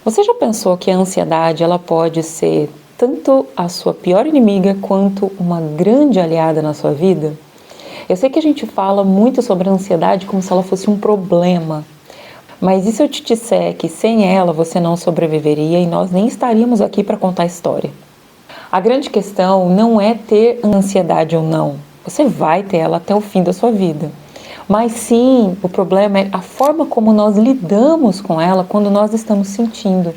Você já pensou que a ansiedade ela pode ser tanto a sua pior inimiga quanto uma grande aliada na sua vida? Eu sei que a gente fala muito sobre a ansiedade como se ela fosse um problema, mas e se eu te disser que sem ela você não sobreviveria e nós nem estaríamos aqui para contar a história? A grande questão não é ter ansiedade ou não, você vai ter ela até o fim da sua vida. Mas sim, o problema é a forma como nós lidamos com ela quando nós estamos sentindo.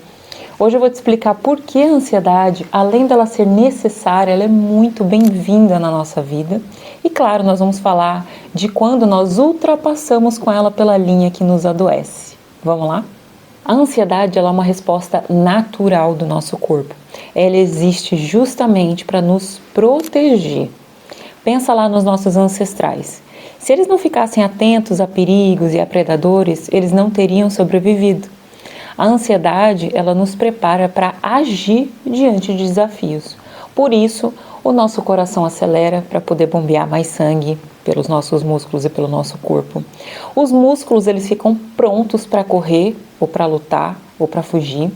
Hoje eu vou te explicar por que a ansiedade, além dela ser necessária, ela é muito bem-vinda na nossa vida. E claro, nós vamos falar de quando nós ultrapassamos com ela pela linha que nos adoece. Vamos lá? A ansiedade ela é uma resposta natural do nosso corpo. Ela existe justamente para nos proteger. Pensa lá nos nossos ancestrais. Se eles não ficassem atentos a perigos e a predadores, eles não teriam sobrevivido. A ansiedade, ela nos prepara para agir diante de desafios. Por isso, o nosso coração acelera para poder bombear mais sangue pelos nossos músculos e pelo nosso corpo. Os músculos, eles ficam prontos para correr, ou para lutar, ou para fugir.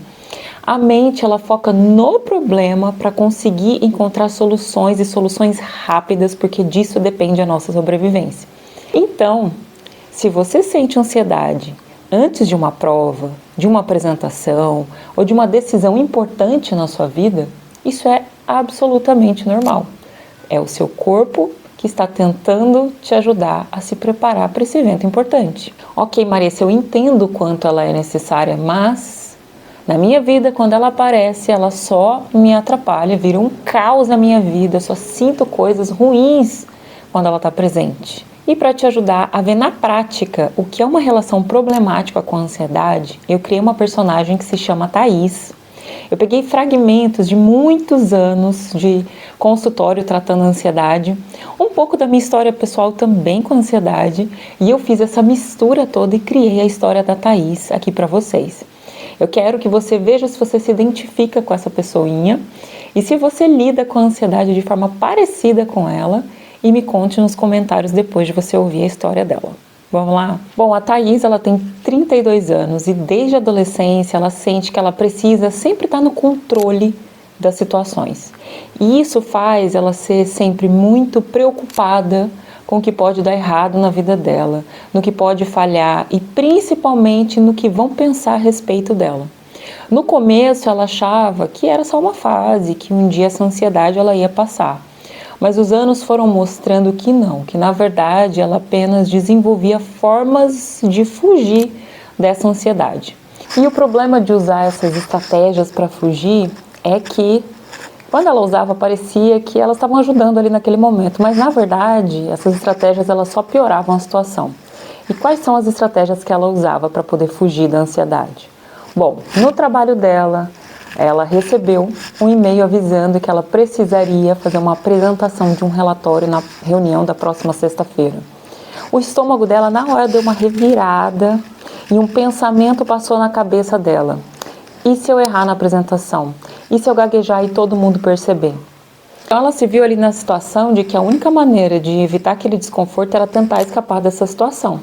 A mente, ela foca no problema para conseguir encontrar soluções e soluções rápidas, porque disso depende a nossa sobrevivência. Então, se você sente ansiedade antes de uma prova, de uma apresentação ou de uma decisão importante na sua vida, isso é absolutamente normal. É o seu corpo que está tentando te ajudar a se preparar para esse evento importante. Ok, Marissa, eu entendo o quanto ela é necessária, mas na minha vida, quando ela aparece, ela só me atrapalha, vira um caos na minha vida, eu só sinto coisas ruins quando ela está presente. E para te ajudar a ver na prática o que é uma relação problemática com a ansiedade, eu criei uma personagem que se chama Thaís. Eu peguei fragmentos de muitos anos de consultório tratando a ansiedade, um pouco da minha história pessoal também com ansiedade, e eu fiz essa mistura toda e criei a história da Thaís aqui para vocês. Eu quero que você veja se você se identifica com essa pessoinha e se você lida com a ansiedade de forma parecida com ela, e me conte nos comentários depois de você ouvir a história dela. Vamos lá? Bom, a Thaís, ela tem 32 anos e desde a adolescência ela sente que ela precisa sempre estar no controle das situações. E isso faz ela ser sempre muito preocupada com o que pode dar errado na vida dela, no que pode falhar e principalmente no que vão pensar a respeito dela. No começo ela achava que era só uma fase, que um dia essa ansiedade ela ia passar. Mas os anos foram mostrando que não, que na verdade ela apenas desenvolvia formas de fugir dessa ansiedade. E o problema de usar essas estratégias para fugir é que quando ela usava parecia que elas estavam ajudando ali naquele momento, mas na verdade essas estratégias elas só pioravam a situação. E quais são as estratégias que ela usava para poder fugir da ansiedade? Bom, no trabalho dela, ela recebeu um e-mail avisando que ela precisaria fazer uma apresentação de um relatório na reunião da próxima sexta-feira. O estômago dela na hora deu uma revirada e um pensamento passou na cabeça dela. E se eu errar na apresentação? E se eu gaguejar e todo mundo perceber? Então ela se viu ali na situação de que a única maneira de evitar aquele desconforto era tentar escapar dessa situação.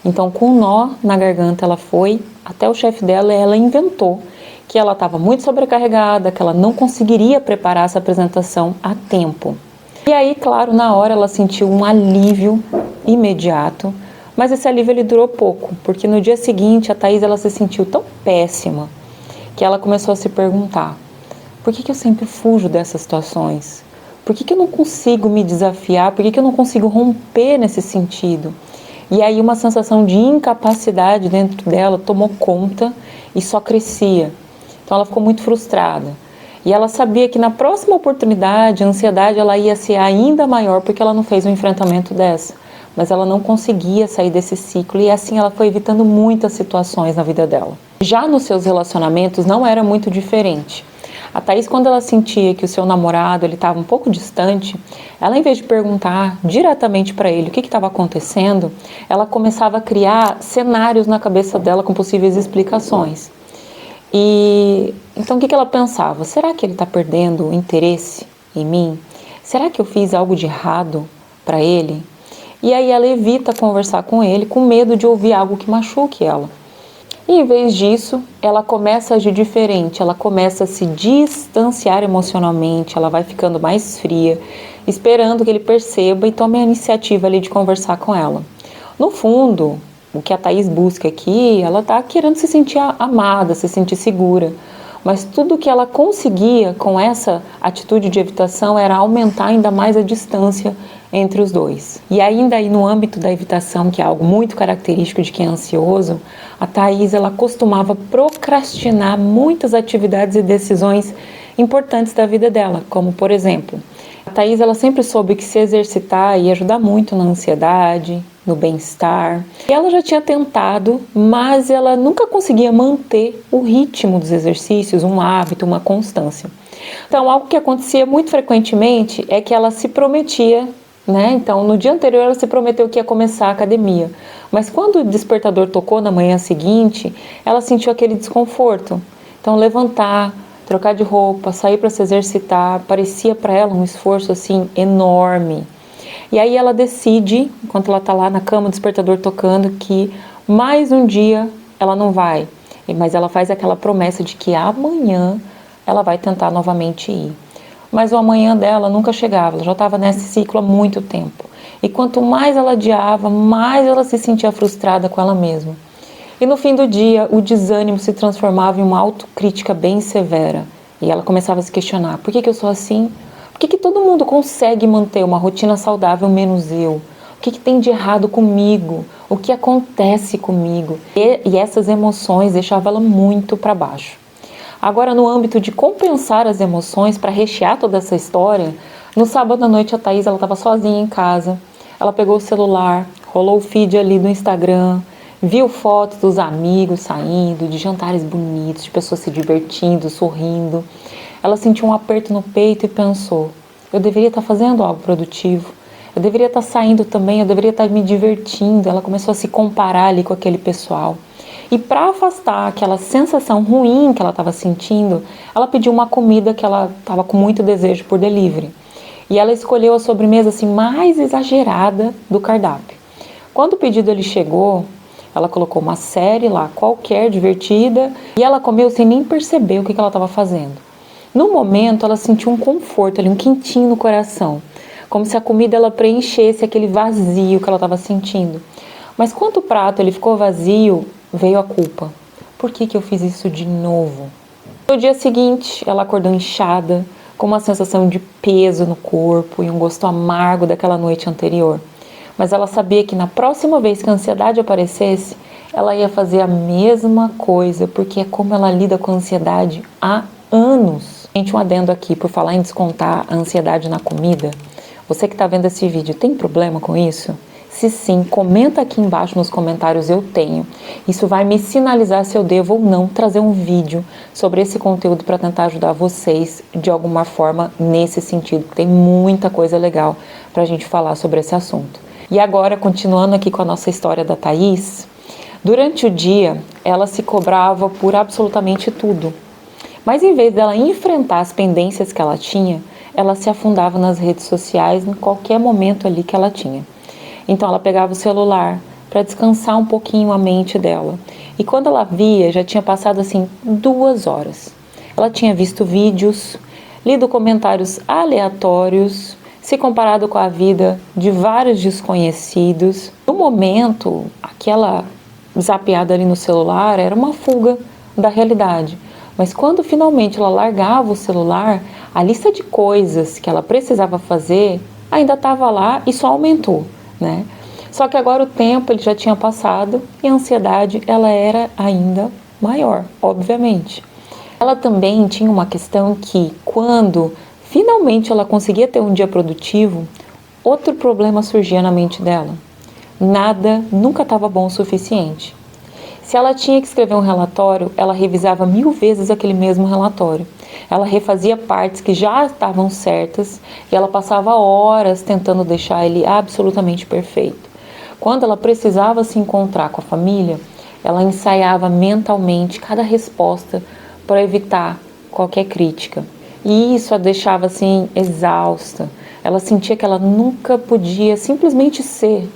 Então, com um nó na garganta, ela foi até o chefe dela e ela inventou que ela estava muito sobrecarregada, que ela não conseguiria preparar essa apresentação a tempo. E aí, claro, na hora ela sentiu um alívio imediato, mas esse alívio ele durou pouco, porque no dia seguinte a Thaís ela se sentiu tão péssima que ela começou a se perguntar: por que eu sempre fujo dessas situações? Por que eu não consigo me desafiar? Por que eu não consigo romper nesse sentido? E aí uma sensação de incapacidade dentro dela tomou conta e só crescia. Então ela ficou muito frustrada. E ela sabia que na próxima oportunidade a ansiedade ela ia ser ainda maior porque ela não fez um enfrentamento dessa. Mas ela não conseguia sair desse ciclo e assim ela foi evitando muitas situações na vida dela. Já nos seus relacionamentos não era muito diferente. A Thaís, quando ela sentia que o seu namorado estava um pouco distante, ela, em vez de perguntar diretamente para ele o que estava acontecendo, ela começava a criar cenários na cabeça dela com possíveis explicações. E então o que ela pensava? Será que ele está perdendo o interesse em mim? Será que eu fiz algo de errado para ele? E aí ela evita conversar com ele com medo de ouvir algo que machuque ela. E em vez disso, ela começa a agir diferente, ela começa a se distanciar emocionalmente, ela vai ficando mais fria, esperando que ele perceba e tome a iniciativa ali de conversar com ela. No fundo, o que a Thaís busca aqui, ela está querendo se sentir amada, se sentir segura, mas tudo que ela conseguia com essa atitude de evitação era aumentar ainda mais a distância entre os dois. E ainda aí no âmbito da evitação, que é algo muito característico de quem é ansioso, a Thaís ela costumava procrastinar muitas atividades e decisões importantes da vida dela, como por exemplo, a Thaís ela sempre soube que se exercitar ia ajudar muito na ansiedade, no bem-estar. E ela já tinha tentado, mas ela nunca conseguia manter o ritmo dos exercícios, um hábito, uma constância. Então, algo que acontecia muito frequentemente é que ela se prometia, né? Então, no dia anterior ela se prometeu que ia começar a academia, mas quando o despertador tocou na manhã seguinte, ela sentiu aquele desconforto. Então, levantar, trocar de roupa, sair para se exercitar, parecia para ela um esforço assim enorme. E aí ela decide, enquanto ela está lá na cama, o despertador tocando, que mais um dia ela não vai. Mas ela faz aquela promessa de que amanhã ela vai tentar novamente ir. Mas o amanhã dela nunca chegava, ela já estava nesse ciclo há muito tempo. E quanto mais ela adiava, mais ela se sentia frustrada com ela mesma. E no fim do dia, o desânimo se transformava em uma autocrítica bem severa. E ela começava a se questionar, por que eu sou assim? Por que todo mundo consegue manter uma rotina saudável menos eu? O que tem de errado comigo? O que acontece comigo? E essas emoções deixavam ela muito para baixo. Agora, no âmbito de compensar as emoções, para rechear toda essa história, no sábado à noite a Thaís estava sozinha em casa. Ela pegou o celular, rolou o feed ali do Instagram, viu fotos dos amigos saindo, de jantares bonitos, de pessoas se divertindo, sorrindo. Ela sentiu um aperto no peito e pensou, eu deveria estar fazendo algo produtivo, eu deveria estar saindo também, eu deveria estar me divertindo. Ela começou a se comparar ali com aquele pessoal. E para afastar aquela sensação ruim que ela estava sentindo, ela pediu uma comida que ela estava com muito desejo por delivery. E ela escolheu a sobremesa assim, mais exagerada do cardápio. Quando o pedido ele chegou, ela colocou uma série lá, qualquer, divertida, e ela comeu sem nem perceber o que ela estava fazendo. No momento, ela sentiu um conforto ali, um quentinho no coração, como se a comida ela preenchesse aquele vazio que ela estava sentindo. Mas quando o prato ele ficou vazio, veio a culpa. Por que eu fiz isso de novo? No dia seguinte, ela acordou inchada, com uma sensação de peso no corpo e um gosto amargo daquela noite anterior. Mas ela sabia que na próxima vez que a ansiedade aparecesse, ela ia fazer a mesma coisa, porque é como ela lida com a ansiedade há anos. Gente, um adendo aqui, por falar em descontar a ansiedade na comida. Você que está vendo esse vídeo, tem problema com isso? Se sim, comenta aqui embaixo nos comentários, eu tenho. Isso vai me sinalizar se eu devo ou não trazer um vídeo sobre esse conteúdo para tentar ajudar vocês de alguma forma nesse sentido. Tem muita coisa legal para a gente falar sobre esse assunto. E agora, continuando aqui com a nossa história da Thaís, durante o dia ela se cobrava por absolutamente tudo. Mas em vez dela enfrentar as pendências que ela tinha, ela se afundava nas redes sociais em qualquer momento ali que ela tinha. Então ela pegava o celular para descansar um pouquinho a mente dela. E quando ela via, já tinha passado assim 2 horas. Ela tinha visto vídeos, lido comentários aleatórios, se comparado com a vida de vários desconhecidos. No momento, aquela zapeada ali no celular era uma fuga da realidade. Mas quando finalmente ela largava o celular, a lista de coisas que ela precisava fazer ainda estava lá e só aumentou, né? Só que agora o tempo ele já tinha passado e a ansiedade ela era ainda maior, obviamente. Ela também tinha uma questão que quando finalmente ela conseguia ter um dia produtivo, outro problema surgia na mente dela. Nada nunca estava bom o suficiente. Se ela tinha que escrever um relatório, ela revisava 1000 vezes aquele mesmo relatório. Ela refazia partes que já estavam certas e ela passava horas tentando deixar ele absolutamente perfeito. Quando ela precisava se encontrar com a família, ela ensaiava mentalmente cada resposta para evitar qualquer crítica. E isso a deixava assim exausta. Ela sentia que ela nunca podia simplesmente ser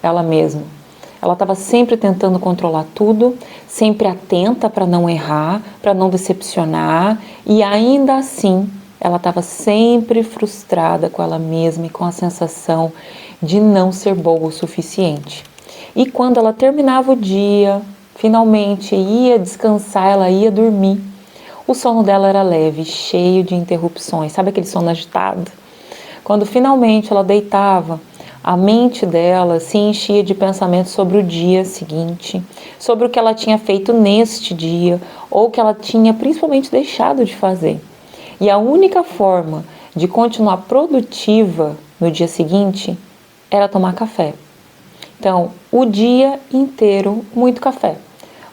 ela mesma. Ela estava sempre tentando controlar tudo, sempre atenta para não errar, para não decepcionar, e ainda assim ela estava sempre frustrada com ela mesma e com a sensação de não ser boa o suficiente. E quando ela terminava o dia, finalmente ia descansar, ela ia dormir, o sono dela era leve, cheio de interrupções. Sabe aquele sono agitado? Quando finalmente ela deitava, a mente dela se enchia de pensamentos sobre o dia seguinte, sobre o que ela tinha feito neste dia, ou o que ela tinha principalmente deixado de fazer. E a única forma de continuar produtiva no dia seguinte era tomar café. Então, o dia inteiro, muito café.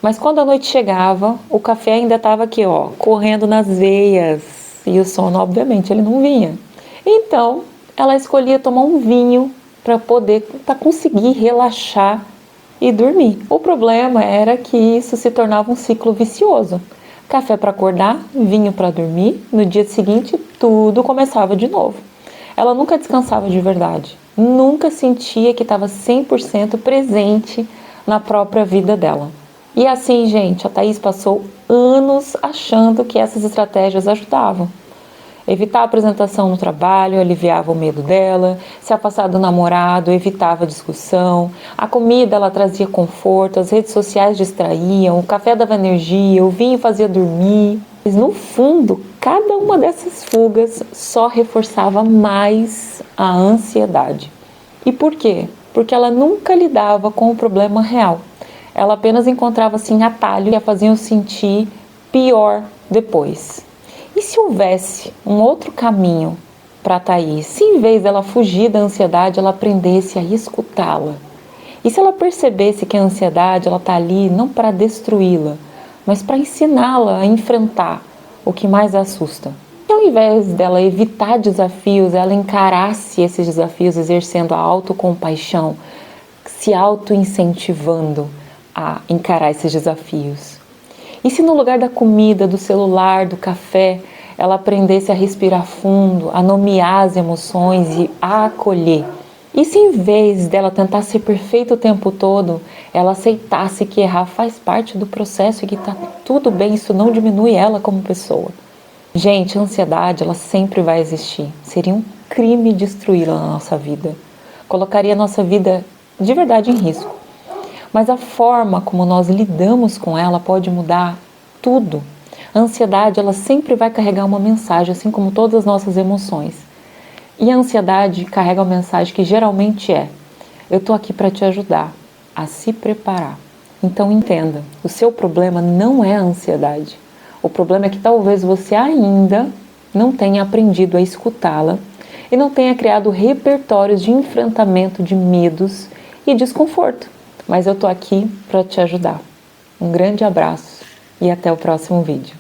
Mas quando a noite chegava, o café ainda estava aqui, ó, correndo nas veias. E o sono, obviamente, ele não vinha. Então, ela escolhia tomar um vinho para conseguir relaxar e dormir. O problema era que isso se tornava um ciclo vicioso. Café para acordar, vinho para dormir, no dia seguinte tudo começava de novo. Ela nunca descansava de verdade, nunca sentia que estava 100% presente na própria vida dela. E assim, gente, a Thaís passou anos achando que essas estratégias ajudavam. Evitar a apresentação no trabalho aliviava o medo dela, se afastar do namorado evitava a discussão, a comida ela trazia conforto, as redes sociais distraíam, o café dava energia, o vinho fazia dormir. Mas no fundo, cada uma dessas fugas só reforçava mais a ansiedade. E por quê? Porque ela nunca lidava com o problema real. Ela apenas encontrava assim atalho que a faziam sentir pior depois. E se houvesse um outro caminho para a Thaís? Se em vez dela fugir da ansiedade, ela aprendesse a escutá-la? E se ela percebesse que a ansiedade está ali não para destruí-la, mas para ensiná-la a enfrentar o que mais a assusta? E ao invés dela evitar desafios, ela encarasse esses desafios exercendo a autocompaixão, se auto-incentivando a encarar esses desafios? E se no lugar da comida, do celular, do café, ela aprendesse a respirar fundo, a nomear as emoções e a acolher? E se em vez dela tentar ser perfeita o tempo todo, ela aceitasse que errar faz parte do processo e que está tudo bem, isso não diminui ela como pessoa? Gente, a ansiedade, ela sempre vai existir. Seria um crime destruí-la na nossa vida. Colocaria a nossa vida de verdade em risco. Mas a forma como nós lidamos com ela pode mudar tudo. A ansiedade, ela sempre vai carregar uma mensagem, assim como todas as nossas emoções. E a ansiedade carrega uma mensagem que geralmente é: eu estou aqui para te ajudar a se preparar. Então entenda, o seu problema não é a ansiedade. O problema é que talvez você ainda não tenha aprendido a escutá-la e não tenha criado repertórios de enfrentamento de medos e desconforto. Mas eu tô aqui para te ajudar. Um grande abraço e até o próximo vídeo.